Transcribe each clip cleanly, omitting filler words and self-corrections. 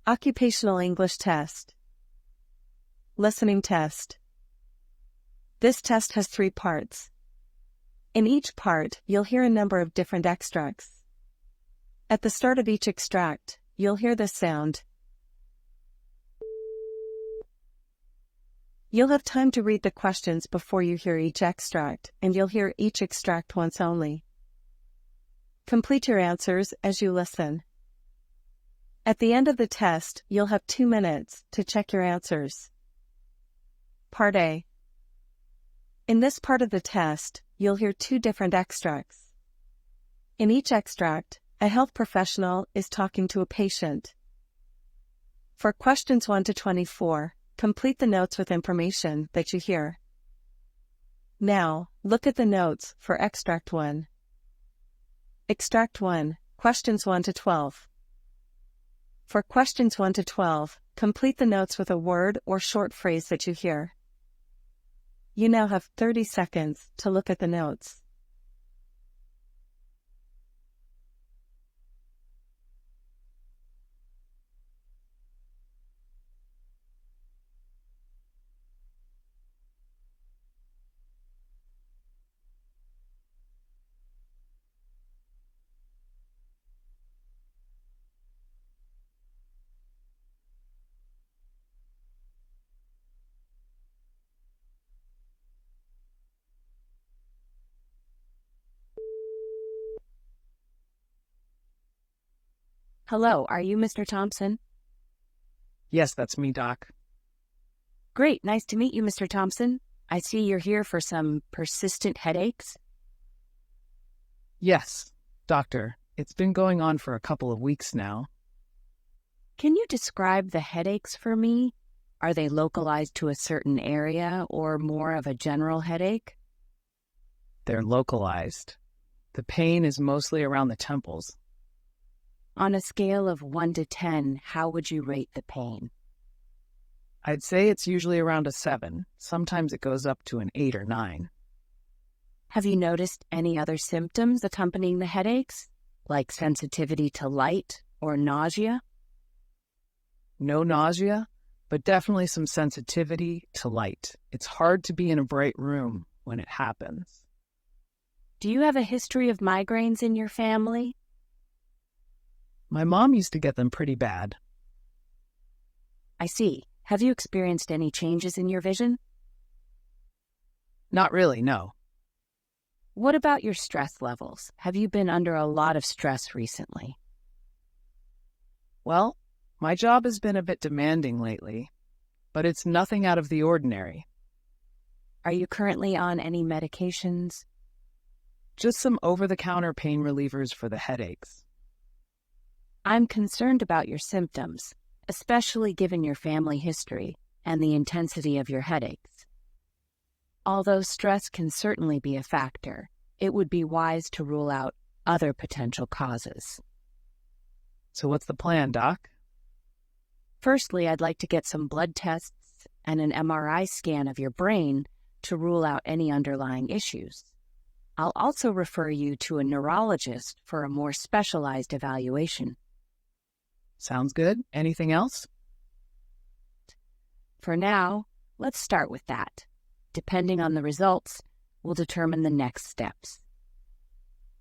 Occupational English Test. Listening Test. This test has 3 parts. In each part, you'll hear a number of different extracts. At the start of each extract, you'll hear this sound. You'll have time to read the questions before you hear each extract, and you'll hear each extract once only. Complete your answers as you listen. At the end of the test, you'll have 2 minutes to check your answers. Part A. In this part of the test, you'll hear 2 different extracts. In each extract, a health professional is talking to a patient. For questions 1 to 24, complete the notes with information that you hear. Now, look at the notes for Extract 1. Extract 1, questions 1 to 12. For questions 1 to 12, complete the notes with a word or short phrase that you hear. You now have 30 seconds to look at the notes. Hello, are you Mr. Thompson? Yes, that's me, Doc. Great, nice to meet you, Mr. Thompson. I see you're here for some persistent headaches. Yes, Doctor. It's been going on for a couple of weeks now. Can you describe the headaches for me? Are they localized to a certain area or more of a general headache? They're localized. The pain is mostly around the temples. On a scale of 1 to 10, how would you rate the pain? I'd say it's usually around a 7. Sometimes it goes up to an 8 or 9. Have you noticed any other symptoms accompanying the headaches, like sensitivity to light or nausea? No nausea, but definitely some sensitivity to light. It's hard to be in a bright room when it happens. Do you have a history of migraines in your family? My mom used to get them pretty bad. I see. Have you experienced any changes in your vision? Not really, no. What about your stress levels? Have you been under a lot of stress recently? Well, my job has been a bit demanding lately, but it's nothing out of the ordinary. Are you currently on any medications? Just some over-the-counter pain relievers for the headaches. I'm concerned about your symptoms, especially given your family history and the intensity of your headaches. Although stress can certainly be a factor, it would be wise to rule out other potential causes. So what's the plan, Doc? Firstly, I'd like to get some blood tests and an MRI scan of your brain to rule out any underlying issues. I'll also refer you to a neurologist for a more specialized evaluation. Sounds good. Anything else? For now, let's start with that. Depending on the results, we'll determine the next steps.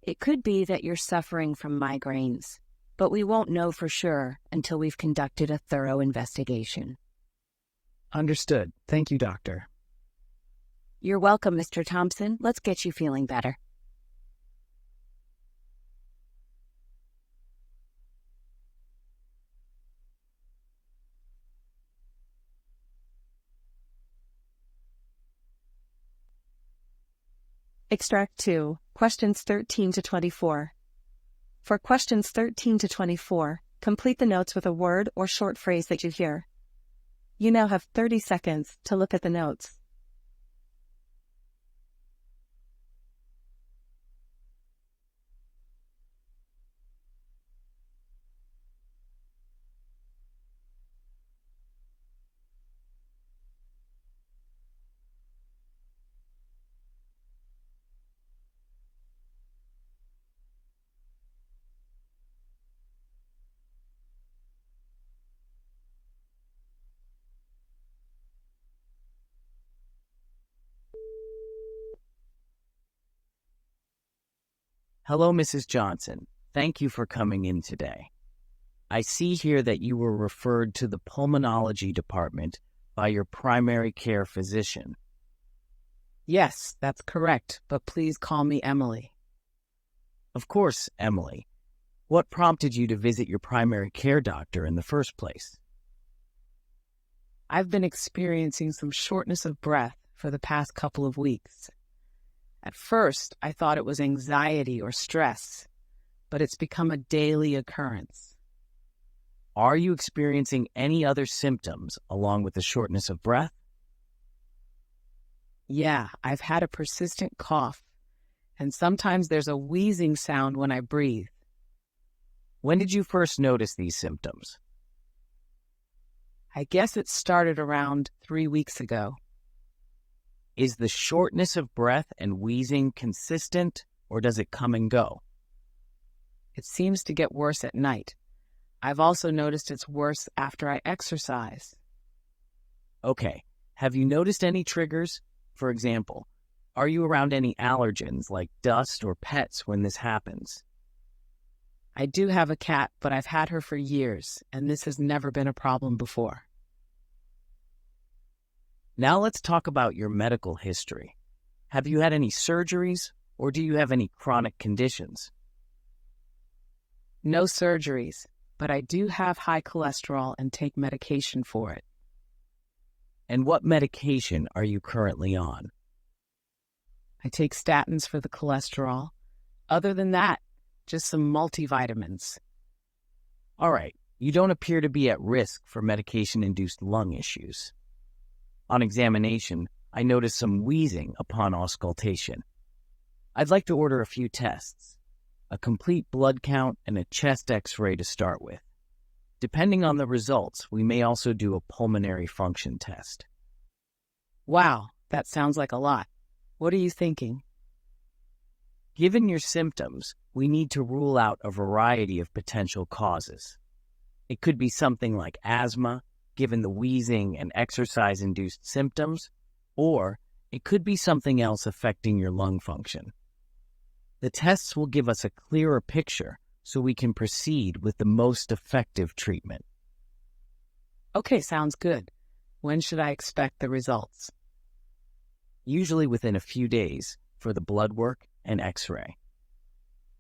It could be that you're suffering from migraines, but we won't know for sure until we've conducted a thorough investigation. Understood. Thank you, Doctor. You're welcome, Mr. Thompson. Let's get you feeling better. Extract 2, questions 13 to 24. For questions 13 to 24, complete the notes with a word or short phrase that you hear. You now have 30 seconds to look at the notes. Hello, Mrs. Johnson. Thank you for coming in today. I see here that you were referred to the pulmonology department by your primary care physician. Yes, that's correct, but please call me Emily. Of course, Emily. What prompted you to visit your primary care doctor in the first place? I've been experiencing some shortness of breath for the past couple of weeks. At first, I thought it was anxiety or stress, but it's become a daily occurrence. Are you experiencing any other symptoms along with the shortness of breath? Yeah, I've had a persistent cough, and sometimes there's a wheezing sound when I breathe. When did you first notice these symptoms? I guess it started around 3 weeks ago. Is the shortness of breath and wheezing consistent, or does it come and go? It seems to get worse at night. I've also noticed it's worse after I exercise. Okay, have you noticed any triggers? For example, are you around any allergens like dust or pets when this happens? I do have a cat, but I've had her for years, and this has never been a problem before. Now let's talk about your medical history. Have you had any surgeries, or do you have any chronic conditions? No surgeries, but I do have high cholesterol and take medication for it. And what medication are you currently on? I take statins for the cholesterol. Other than that, just some multivitamins. All right, you don't appear to be at risk for medication-induced lung issues. On examination, I noticed some wheezing upon auscultation. I'd like to order a few tests, a complete blood count and a chest x-ray to start with. Depending on the results, we may also do a pulmonary function test. Wow, that sounds like a lot. What are you thinking? Given your symptoms, we need to rule out a variety of potential causes. It could be something like asthma, given the wheezing and exercise-induced symptoms, or it could be something else affecting your lung function. The tests will give us a clearer picture so we can proceed with the most effective treatment. Okay, sounds good. When should I expect the results? Usually within a few days for the blood work and x-ray.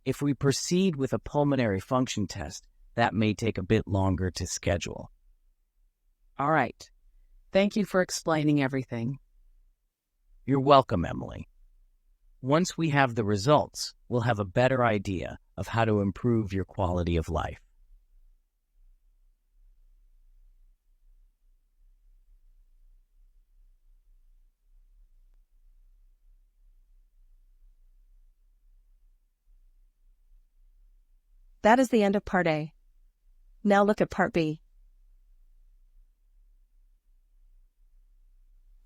If we proceed with a pulmonary function test, that may take a bit longer to schedule. All right. Thank you for explaining everything. You're welcome, Emily. Once we have the results, we'll have a better idea of how to improve your quality of life. That is the end of Part A. Now look at Part B.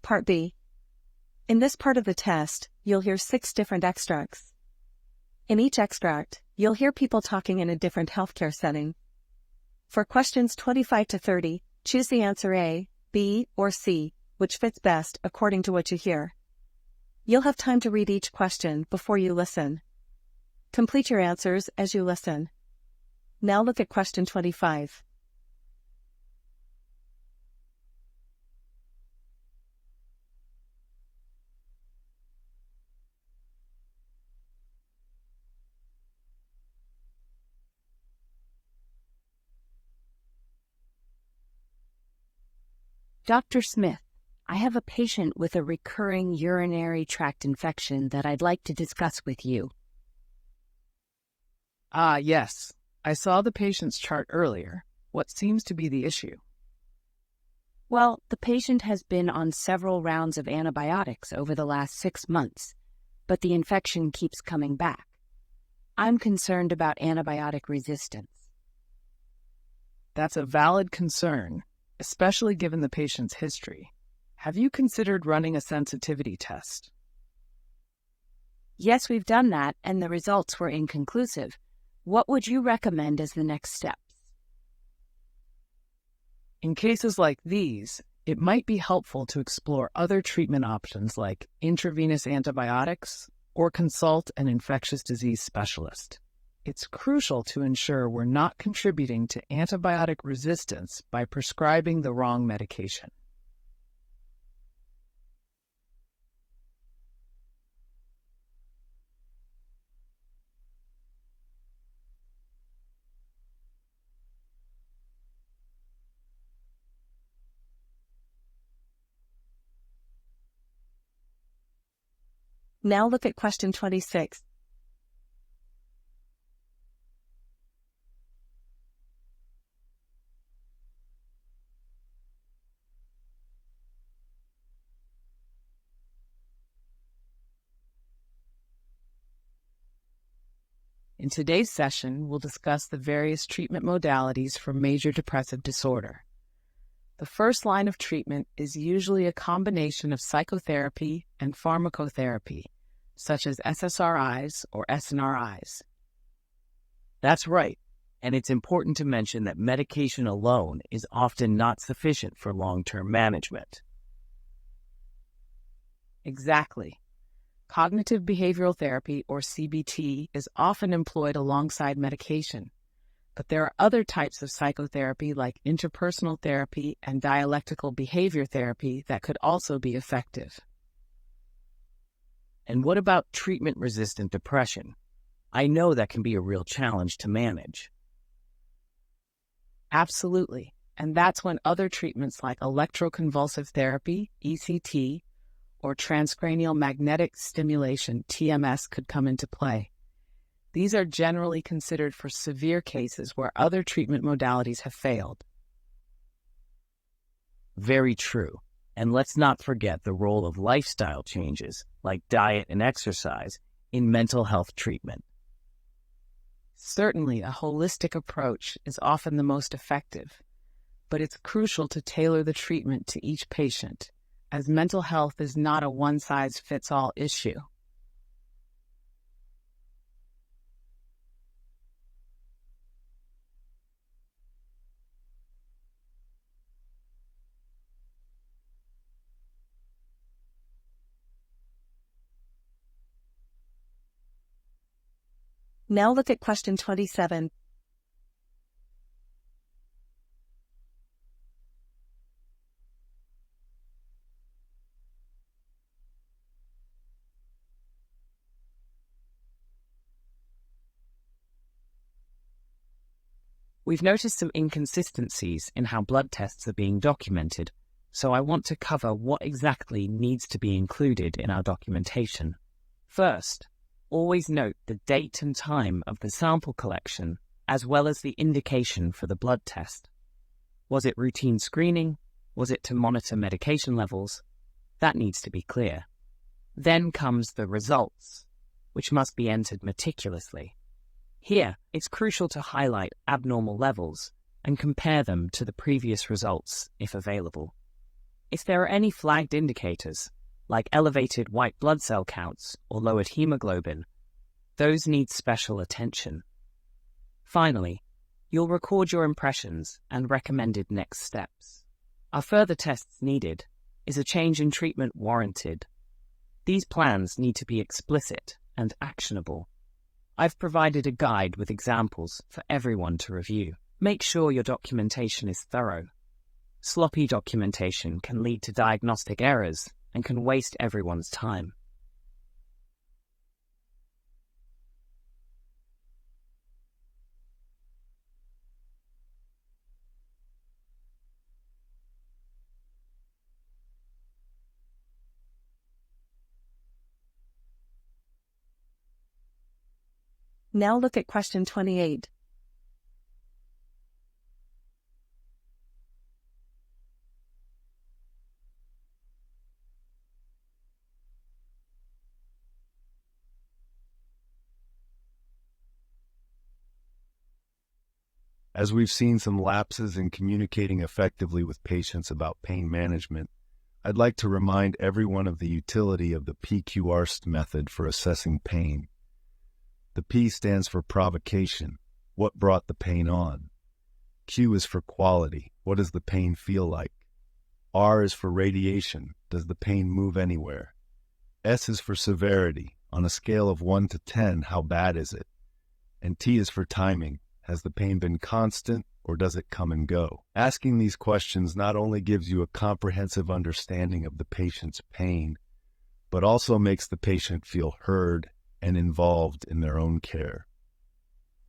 Part B. In this part of the test, you'll hear 6 different extracts. In each extract, you'll hear people talking in a different healthcare setting. For questions 25 to 30, choose the answer A, B, or C, which fits best according to what you hear. You'll have time to read each question before you listen. Complete your answers as you listen. Now look at question 25. Dr. Smith, I have a patient with a recurring urinary tract infection that I'd like to discuss with you. Yes. I saw the patient's chart earlier. What seems to be the issue? Well, the patient has been on several rounds of antibiotics over the last 6 months, but the infection keeps coming back. I'm concerned about antibiotic resistance. That's a valid concern, especially given the patient's history. Have you considered running a sensitivity test? Yes, we've done that, and the results were inconclusive. What would you recommend as the next steps? In cases like these, it might be helpful to explore other treatment options like intravenous antibiotics or consult an infectious disease specialist. It's crucial to ensure we're not contributing to antibiotic resistance by prescribing the wrong medication. Now look at question 26. In today's session, we'll discuss the various treatment modalities for major depressive disorder. The first line of treatment is usually a combination of psychotherapy and pharmacotherapy, such as SSRIs or SNRIs. That's right, and it's important to mention that medication alone is often not sufficient for long-term management. Exactly. Cognitive behavioral therapy, or CBT, is often employed alongside medication, but there are other types of psychotherapy like interpersonal therapy and dialectical behavior therapy that could also be effective. And what about treatment-resistant depression? I know that can be a real challenge to manage. Absolutely, and that's when other treatments like electroconvulsive therapy, ECT, or transcranial magnetic stimulation, TMS, could come into play. These are generally considered for severe cases where other treatment modalities have failed. Very true. And let's not forget the role of lifestyle changes, like diet and exercise, in mental health treatment. Certainly, a holistic approach is often the most effective, but it's crucial to tailor the treatment to each patient, as mental health is not a one-size-fits-all issue. Now look at question 27. We've noticed some inconsistencies in how blood tests are being documented, so I want to cover what exactly needs to be included in our documentation. First, always note the date and time of the sample collection, as well as the indication for the blood test. Was it routine screening? Was it to monitor medication levels? That needs to be clear. Then comes the results, which must be entered meticulously. Here, it's crucial to highlight abnormal levels and compare them to the previous results if available. If there are any flagged indicators, like elevated white blood cell counts or lowered hemoglobin, those need special attention. Finally, you'll record your impressions and recommended next steps. Are further tests needed? Is a change in treatment warranted? These plans need to be explicit and actionable. I've provided a guide with examples for everyone to review. Make sure your documentation is thorough. Sloppy documentation can lead to diagnostic errors and can waste everyone's time. Now look at question 28. As we've seen some lapses in communicating effectively with patients about pain management, I'd like to remind everyone of the utility of the PQRST method for assessing pain. The P stands for provocation. What brought the pain on? Q is for quality. What does the pain feel like? R is for radiation. Does the pain move anywhere? S is for severity. On a scale of 1 to 10, how bad is it? And T is for timing. Has the pain been constant, or does it come and go? Asking these questions not only gives you a comprehensive understanding of the patient's pain, but also makes the patient feel heard and involved in their own care.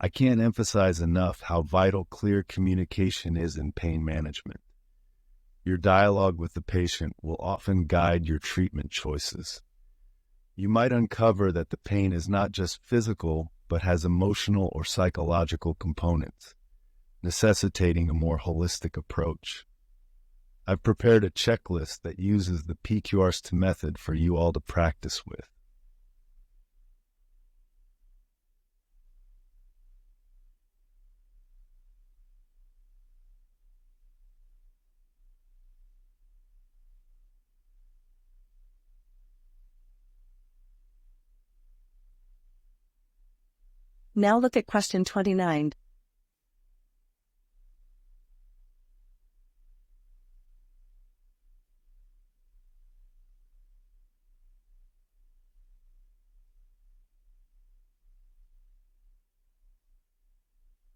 I can't emphasize enough how vital clear communication is in pain management. Your dialogue with the patient will often guide your treatment choices. You might uncover that the pain is not just physical, but has emotional or psychological components, necessitating a more holistic approach. I've prepared a checklist that uses the PQRST method for you all to practice with. Now look at question 29.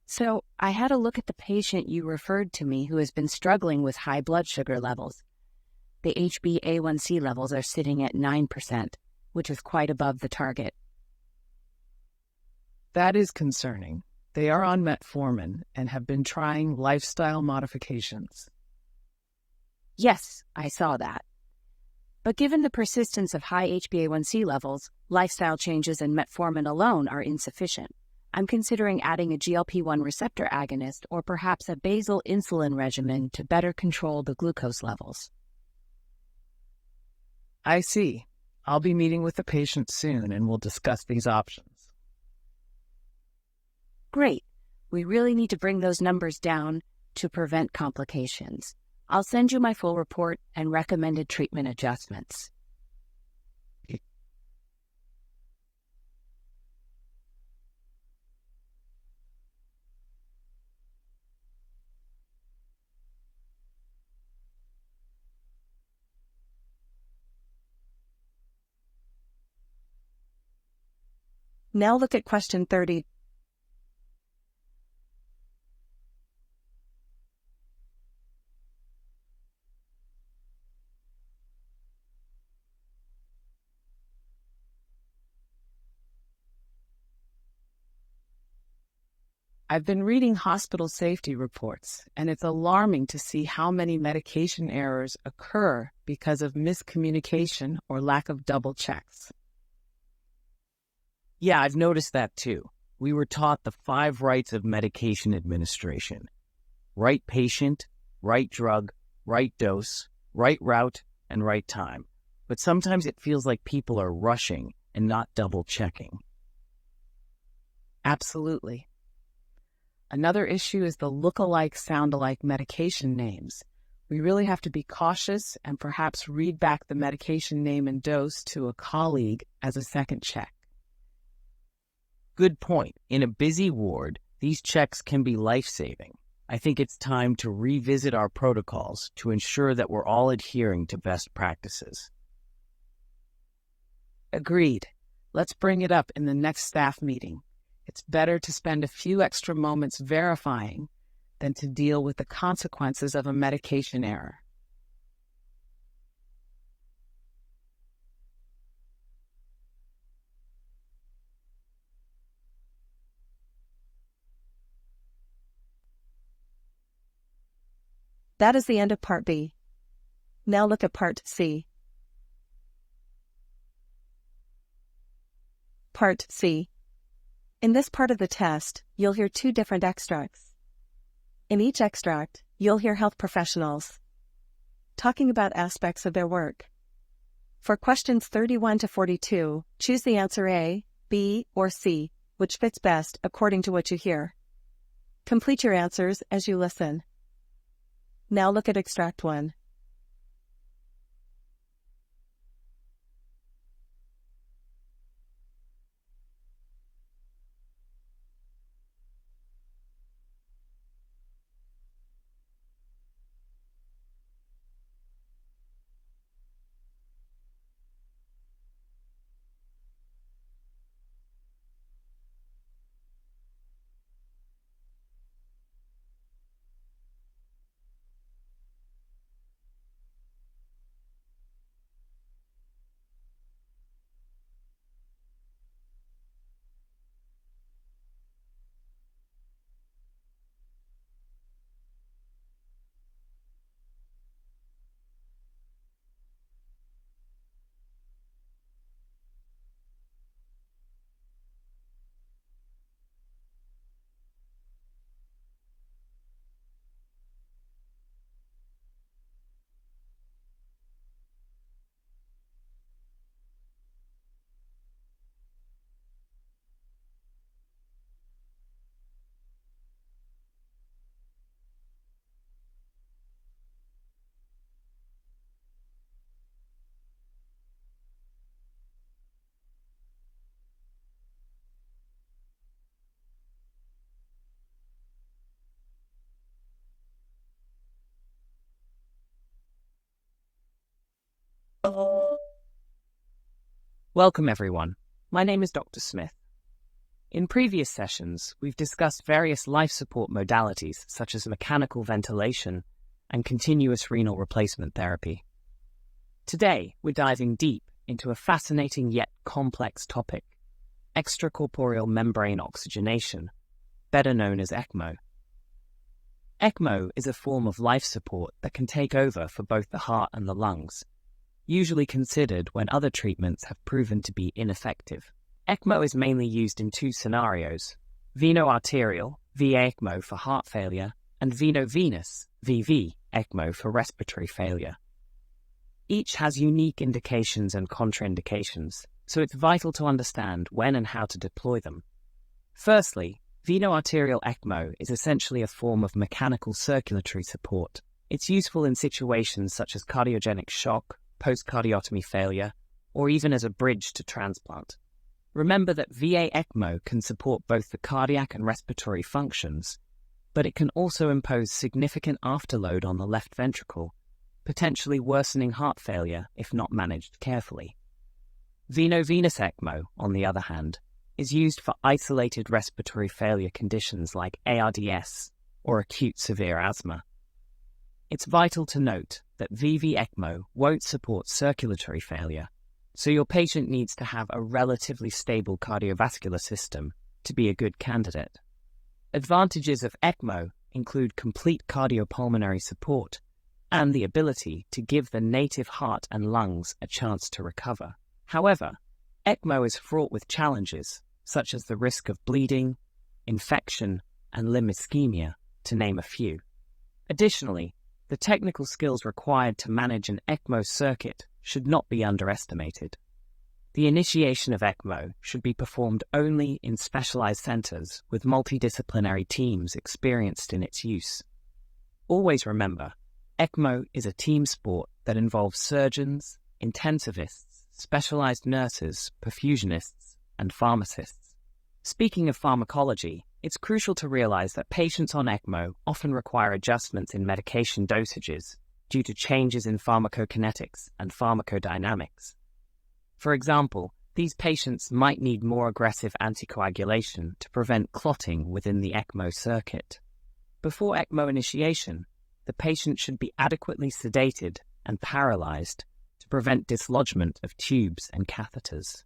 So, I had a look at the patient you referred to me who has been struggling with high blood sugar levels. The HbA1c levels are sitting at 9%, which is quite above the target. That is concerning. They are on metformin and have been trying lifestyle modifications. Yes, I saw that. But given the persistence of high HbA1c levels, lifestyle changes and metformin alone are insufficient. I'm considering adding a GLP-1 receptor agonist or perhaps a basal insulin regimen to better control the glucose levels. I see. I'll be meeting with the patient soon and we'll discuss these options. Great. We really need to bring those numbers down to prevent complications. I'll send you my full report and recommended treatment adjustments. Now look at question 30. I've been reading hospital safety reports, and it's alarming to see how many medication errors occur because of miscommunication or lack of double checks. Yeah, I've noticed that too. We were taught the 5 rights of medication administration. Right patient, right drug, right dose, right route, and right time. But sometimes it feels like people are rushing and not double checking. Absolutely. Another issue is the look-alike, sound-alike medication names. We really have to be cautious and perhaps read back the medication name and dose to a colleague as a second check. Good point. In a busy ward, these checks can be life-saving. I think it's time to revisit our protocols to ensure that we're all adhering to best practices. Agreed. Let's bring it up in the next staff meeting. It's better to spend a few extra moments verifying than to deal with the consequences of a medication error. That is the end of Part B. Now look at Part C. Part C. In this part of the test, you'll hear 2 different extracts. In each extract, you'll hear health professionals talking about aspects of their work. For questions 31 to 42, choose the answer A, B, or C, which fits best according to what you hear. Complete your answers as you listen. Now look at Extract 1. Welcome everyone. My name is Dr. Smith. In previous sessions, we've discussed various life support modalities such as mechanical ventilation and continuous renal replacement therapy. Today, we're diving deep into a fascinating yet complex topic, extracorporeal membrane oxygenation, better known as ECMO. ECMO is a form of life support that can take over for both the heart and the lungs, usually considered when other treatments have proven to be ineffective. ECMO is mainly used in two scenarios: veno-arterial, VA ECMO for heart failure, and veno-venous, VV ECMO for respiratory failure. Each has unique indications and contraindications, so it's vital to understand when and how to deploy them. Firstly, veno-arterial ECMO is essentially a form of mechanical circulatory support. It's useful in situations such as cardiogenic shock, post-cardiotomy failure, or even as a bridge to transplant. Remember that VA ECMO can support both the cardiac and respiratory functions, but it can also impose significant afterload on the left ventricle, potentially worsening heart failure if not managed carefully. Veno-venous ECMO, on the other hand, is used for isolated respiratory failure conditions like ARDS or acute severe asthma. It's vital to note that VV ECMO won't support circulatory failure, so your patient needs to have a relatively stable cardiovascular system to be a good candidate. Advantages of ECMO include complete cardiopulmonary support and the ability to give the native heart and lungs a chance to recover. However, ECMO is fraught with challenges, such as the risk of bleeding, infection, and limb ischemia, to name a few. Additionally, the technical skills required to manage an ECMO circuit should not be underestimated. The initiation of ECMO should be performed only in specialized centers with multidisciplinary teams experienced in its use. Always remember, ECMO is a team sport that involves surgeons, intensivists, specialized nurses, perfusionists, and pharmacists. Speaking of pharmacology, it's crucial to realize that patients on ECMO often require adjustments in medication dosages due to changes in pharmacokinetics and pharmacodynamics. For example, these patients might need more aggressive anticoagulation to prevent clotting within the ECMO circuit. Before ECMO initiation, the patient should be adequately sedated and paralyzed to prevent dislodgement of tubes and catheters.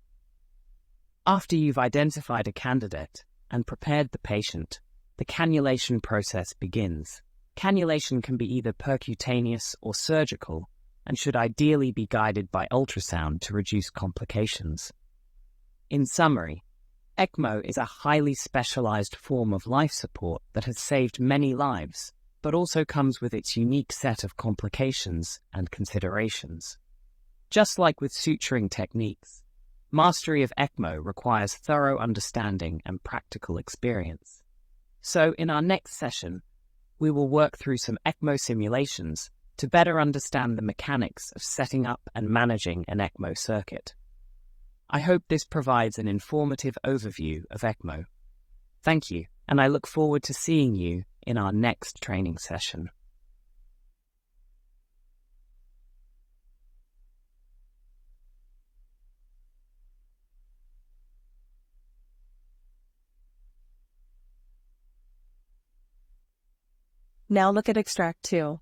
After you've identified a candidate and prepared the patient, the cannulation process begins. Cannulation can be either percutaneous or surgical and should ideally be guided by ultrasound to reduce complications. In summary, ECMO is a highly specialized form of life support that has saved many lives, but also comes with its unique set of complications and considerations. Just like with suturing techniques, mastery of ECMO requires thorough understanding and practical experience. So in our next session, we will work through some ECMO simulations to better understand the mechanics of setting up and managing an ECMO circuit. I hope this provides an informative overview of ECMO. Thank you, and I look forward to seeing you in our next training session. Now look at Extract 2.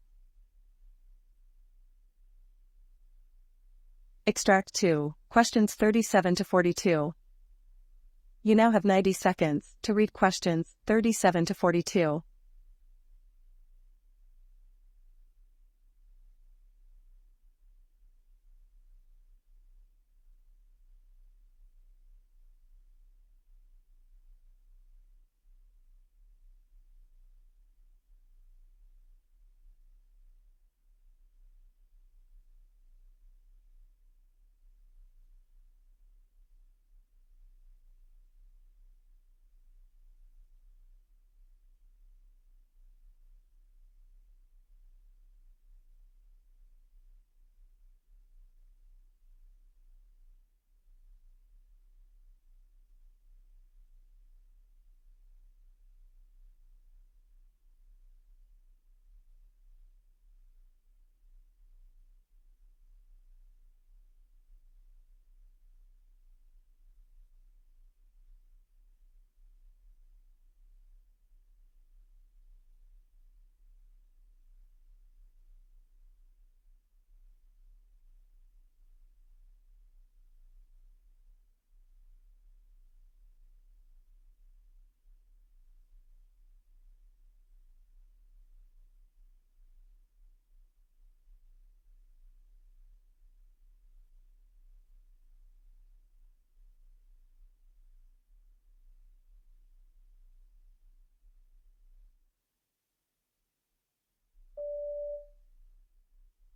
Extract 2, questions 37 to 42. You now have 90 seconds to read questions 37 to 42.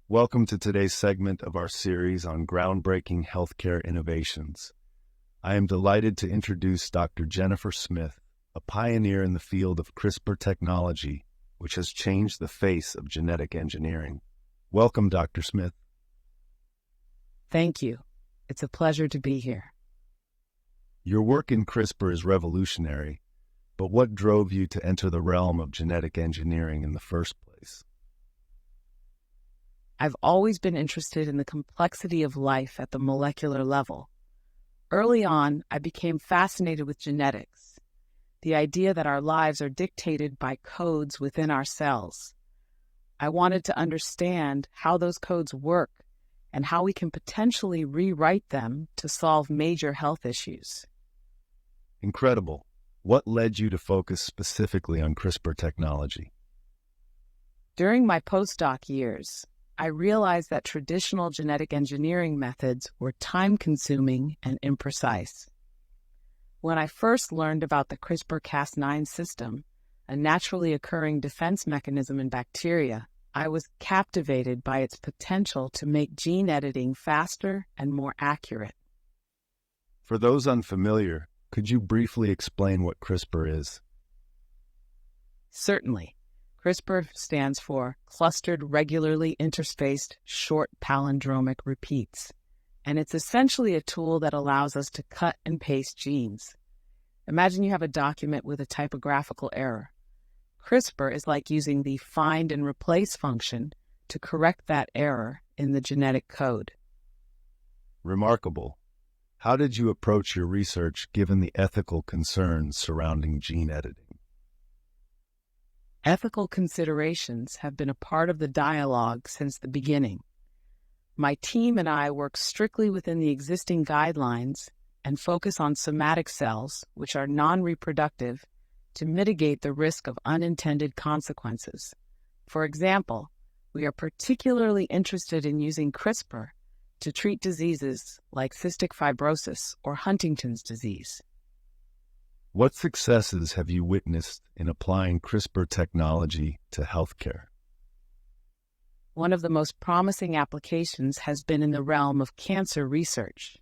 Welcome to today's segment of our series on groundbreaking healthcare innovations. I am delighted to introduce Dr. Jennifer Smith, a pioneer in the field of CRISPR technology, which has changed the face of genetic engineering. Welcome, Dr. Smith. Thank you. It's a pleasure to be here. Your work in CRISPR is revolutionary, but what drove you to enter the realm of genetic engineering in the first place? I've always been interested in the complexity of life at the molecular level. Early on, I became fascinated with genetics, the idea that our lives are dictated by codes within our cells. I wanted to understand how those codes work and how we can potentially rewrite them to solve major health issues. Incredible. What led you to focus specifically on CRISPR technology? During my postdoc years, I realized that traditional genetic engineering methods were time-consuming and imprecise. When I first learned about the CRISPR-Cas9 system, a naturally occurring defense mechanism in bacteria, I was captivated by its potential to make gene editing faster and more accurate. For those unfamiliar, could you briefly explain what CRISPR is? Certainly. CRISPR stands for Clustered Regularly Interspaced Short Palindromic Repeats, and it's essentially a tool that allows us to cut and paste genes. Imagine you have a document with a typographical error. CRISPR is like using the find and replace function to correct that error in the genetic code. Remarkable. How did you approach your research given the ethical concerns surrounding gene editing? Ethical considerations have been a part of the dialogue since the beginning. My team and I work strictly within the existing guidelines and focus on somatic cells, which are non-reproductive, to mitigate the risk of unintended consequences. For example, we are particularly interested in using CRISPR to treat diseases like cystic fibrosis or Huntington's disease. What successes have you witnessed in applying CRISPR technology to healthcare? One of the most promising applications has been in the realm of cancer research.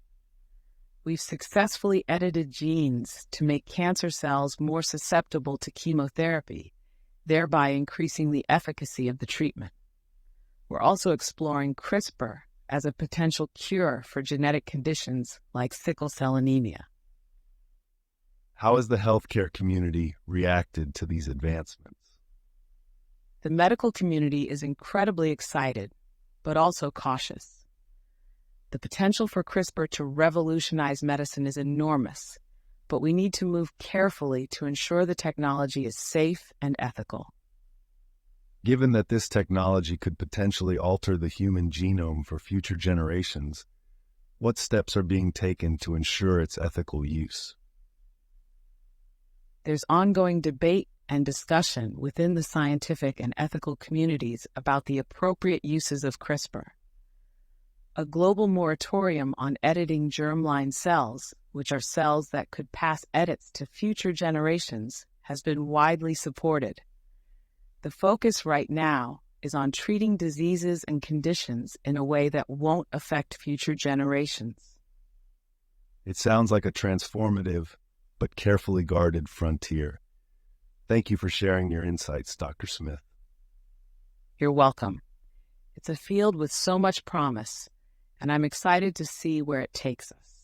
We've successfully edited genes to make cancer cells more susceptible to chemotherapy, thereby increasing the efficacy of the treatment. We're also exploring CRISPR as a potential cure for genetic conditions like sickle cell anemia. How has the healthcare community reacted to these advancements? The medical community is incredibly excited, but also cautious. The potential for CRISPR to revolutionize medicine is enormous, but we need to move carefully to ensure the technology is safe and ethical. Given that this technology could potentially alter the human genome for future generations, what steps are being taken to ensure its ethical use? There's ongoing debate and discussion within the scientific and ethical communities about the appropriate uses of CRISPR. A global moratorium on editing germline cells, which are cells that could pass edits to future generations, has been widely supported. The focus right now is on treating diseases and conditions in a way that won't affect future generations. It sounds like a transformative but carefully guarded frontier. Thank you for sharing your insights, Dr. Smith. You're welcome. It's a field with so much promise, and I'm excited to see where it takes us.